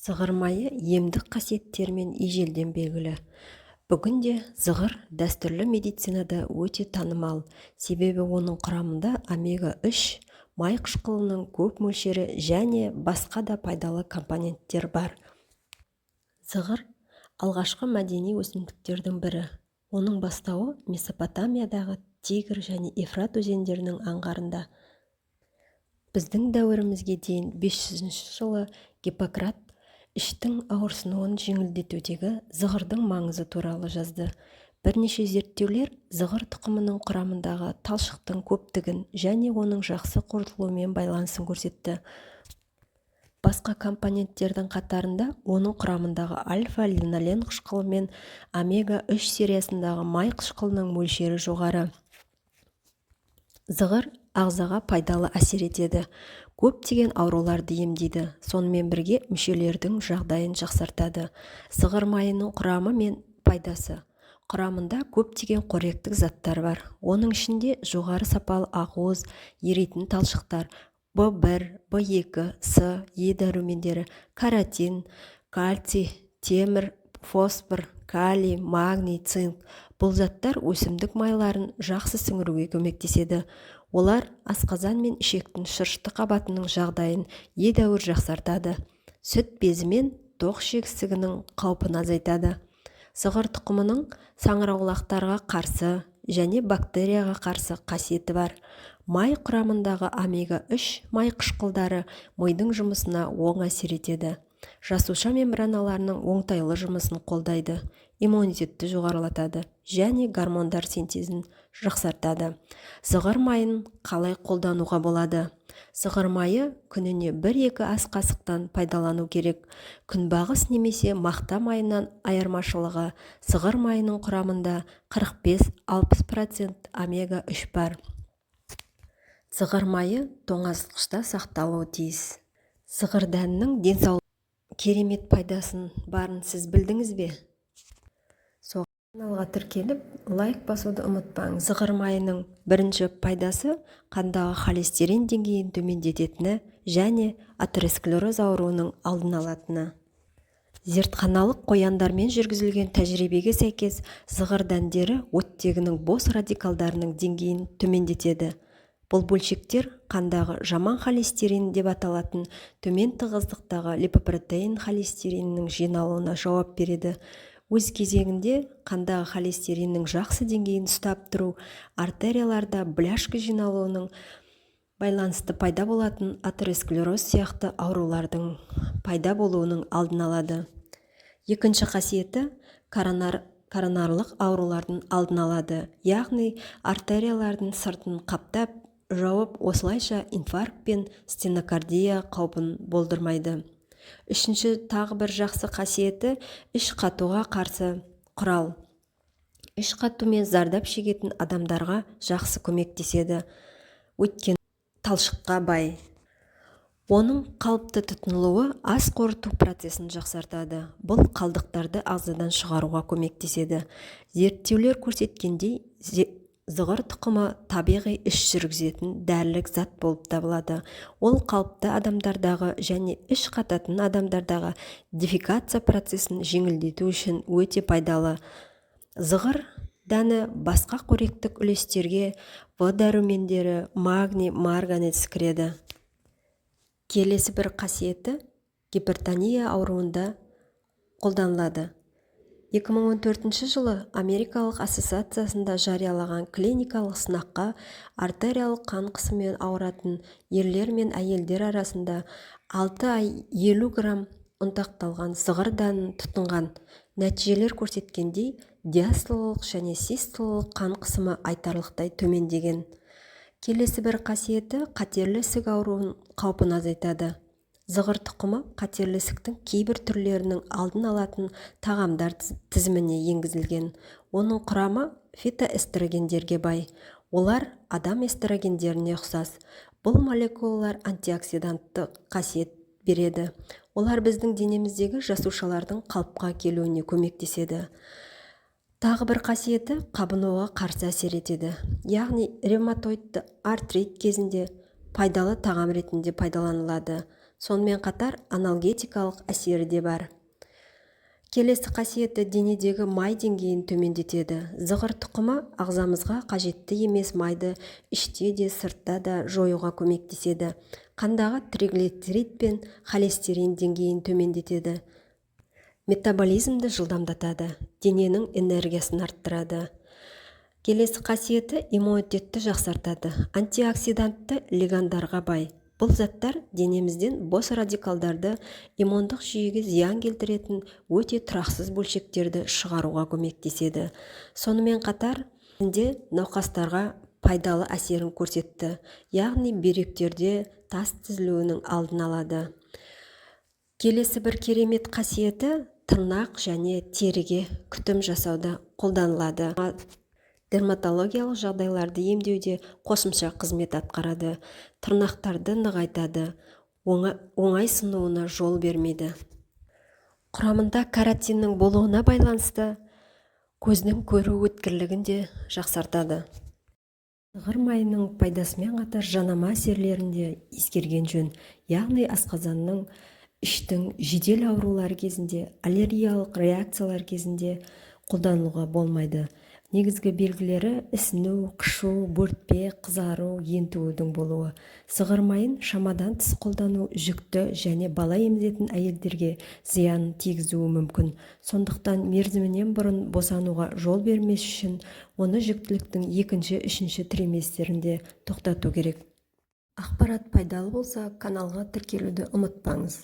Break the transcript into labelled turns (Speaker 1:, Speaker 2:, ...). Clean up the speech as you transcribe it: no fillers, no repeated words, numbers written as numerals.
Speaker 1: Зығыр майы емдік қасиеттерімен ежелден белгілі. Бүгінде зығыр дәстүрлі медицинада өте танымал, себебі оның құрамында омега-3 май қышқылының көп мөлшері және басқа да пайдалы компоненттер бар. Зығыр алғашқы мәдени өсімдіктердің бірі. Оның бастауы Месопотамиядағы Тигр және Ефрат өзендерінің аңғарында. Біздің дәуірімізге дейін 500 жылы Гиппократ іштің ауырсынуын жеңілдетудегі зығырдың маңызы туралы жазды. Бірнеше зерттеулер зығыр тұқымының құрамындағы талшықтың көптігін және оның жақсы қорытылуымен байланысын көрсетті. Басқа компоненттердің қатарында оның құрамындағы альфа-линолен қышқылы мен омега-3 сериясындағы май қышқылының мөлшері жоғары. Зығыр ағзаға пайдалы әсер етеді, көптеген ауруларды емдейді, сонымен бірге мүшелердің жағдайын жақсартады. Зығыр майының құрамы мен пайдасы. Құрамында көптеген қоректік заттар бар. Оның ішінде жоғары сапалы ақуыз, еритін талшықтар, В1, В2, С, Е дәрумендері, каротин, кальций, темір, фосфор, калий, магний, цинк. Бұл заттар өсімдік майларын жақсы сіңіруге көмектеседі. Олар асқазан мен ішектің шырышты қабатының жағдайын едәуір жақсартады. Сүт безі мен тоқ ішек-ісігінің қаупін азайтады. Зығыр тұқымының саңырауқұлақтарға қарсы және бактерияға қарсы қасиеті бар. Май құрамындағы омега-3 май қышқылдары мидың жұмысына оң әсер етеді. Жасуша мембраналарының оңтайлы жұмысын қолдайды, иммунитетті жоғарылатады және гормондар синтезін жақсартады. Зығыр майын қалай қолдануға болады? Зығыр майы күніне 1-2 ас қасықтан пайдалану керек. Күнбағыс немесе мақта майынан айырмашылығы зығыр майының құрамында 45-60% омега-3 бар. Зығыр майы тоңазытқышта сақталуы тиіс. Зығыр дәнінің денсаулық керемет пайдасын барын сіз білдіңіз бе? Каналға тіркеліп, лайк басуды ұмытпаңыз. Зығыр майының бірінші пайдасы қандағы холестерин деңгейін төмендететіні және атеросклероз ауруының алдын алатыны. Зертханалық қояндармен жүргізілген тәжірибеге сәйкес, зығыр дәндері оттегінің бос радикалдарының деңгейін төмендетеді. Бұл бөлшектер қандағы жаман холестерин деп аталатын төмен тығыздықтағы липопротеин холестеринінің жиналуына жауап береді. Өз кезегінде қандағы холестериннің жақсы деңгейін ұстап тұру артерияларда бляшка жиналуының байланысты пайда болатын атеросклероз сияқты аурулардың пайда болуының алдын алады. Екінші қасиеті коронарлық аурулардың алдын алады, яғни артериялардың сыртын қаптап жауып, осылайша инфаркт пен стенокардия қаупін болдырмайды. Үшінші тағы бір жақсы қасиеті іш қатуға қарсы құрал. Іш қатумен зардап шегетін адамдарға жақсы көмектеседі, өйткені талшыққа бай. Оның қалыпты тұтынылуы ас қорыту процесін жақсартады. Бұл қалдықтарды ағзадан шығаруға көмектеседі. Зерттеулер көрсеткендей, зығыр тұқымы табиғи іш жүргізетін дәрілік зат болып табылады. Ол қалыпты адамдардағы және іш қататын адамдардағы дефекация процесін жеңілдету үшін өте пайдалы. Зығыр дәні басқа қоректік үлестерге В дәрумендері, магний, марганец кіреді. Келесі бір қасиеті гипертония ауруында қолданылады. 2014 жылы Америкалық ассоциациясында жариялаған клиникалық сынаққа артериялық қан қысымымен ауыратын ерлер мен әйелдер арасында 6 ай 50 грамм ұнтақталған зығыр дәнін тұтынған. Нәтижелер көрсеткендей, диастолалық және систолалық қан қысымы айтарлықтай төмендеген. Келесі бір қасиеті қатерлі ісік ауруының қаупін азайтады. Зығыр тұқымы қатерлі ісіктің кейбір түрлерінің алдын алатын тағамдар тізіміне енгізілген. Оның құрамы фитоэстрогендерге бай. Олар адам эстрогендеріне ұқсас. Бұл молекулалар антиоксидантты қасиет береді. Олар біздің денеміздегі жасушалардың қалыпқа келуіне көмектеседі. Тағы бір қасиеті қабынуға қарсы әсер етеді. Яғни ревматоидты артрит кезінде пайдалы тағам ретінде пайдаланылады. Сонымен қатар аналгетикалық әсері де бар. Келесі қасиеті денедегі май деңгейін төмендетеді. Зығыр тұқымы ағзамызға қажетті емес майды іште де сыртта да жоюға көмектеседі. Қандағы триглицерид пен холестерин деңгейін төмендетеді. Метаболизмді жылдамдатады, дененің энергиясын арттырады. Келесі қасиеті иммунитетті жақсартады. Антиоксидантты лигандарға бай. Бұл заттар денемізден бос радикалдарды, иммундық жүйеге зиян келтіретін өте тұрақсыз бөлшектерді шығаруға көмектеседі. Сонымен қатар, науқастарға пайдалы әсерін көрсетті, яғни бүйректерде тас түзілуінің алдын алады. Келесі бір керемет қасиеті тырнақ және теріге күтім жасауда қолданылады. Дерматологиялық жағдайларды емдеуде қосымша қызмет атқарады, тырнақтарды нығайтады, оңай сынуына жол бермейді. Құрамында каротиннің болуына байланысты көздің көру өткірлігін де жақсартады. Зығыр майының пайдасымен қатар жанама әсерлерін де ескерген жөн, яғни асқазанның, іштің жедел аурулар кезінде, аллергиялық реакциялар кезінде қолдануға болмайды. Негізгі белгілері ісіну, қышу, бөртпе, қызару, ентігудің болуы. Зығыр майын шамадан тыс қолдану жүкті және бала емізетін әйелдерге зиянын тигізуі мүмкін. Сондықтан мерзімінен бұрын босануға жол бермес үшін оны жүктіліктің 2-3 триместрінде тоқтату керек. Ақпарат пайдалы болса, каналға тіркелуді ұмытпаңыз.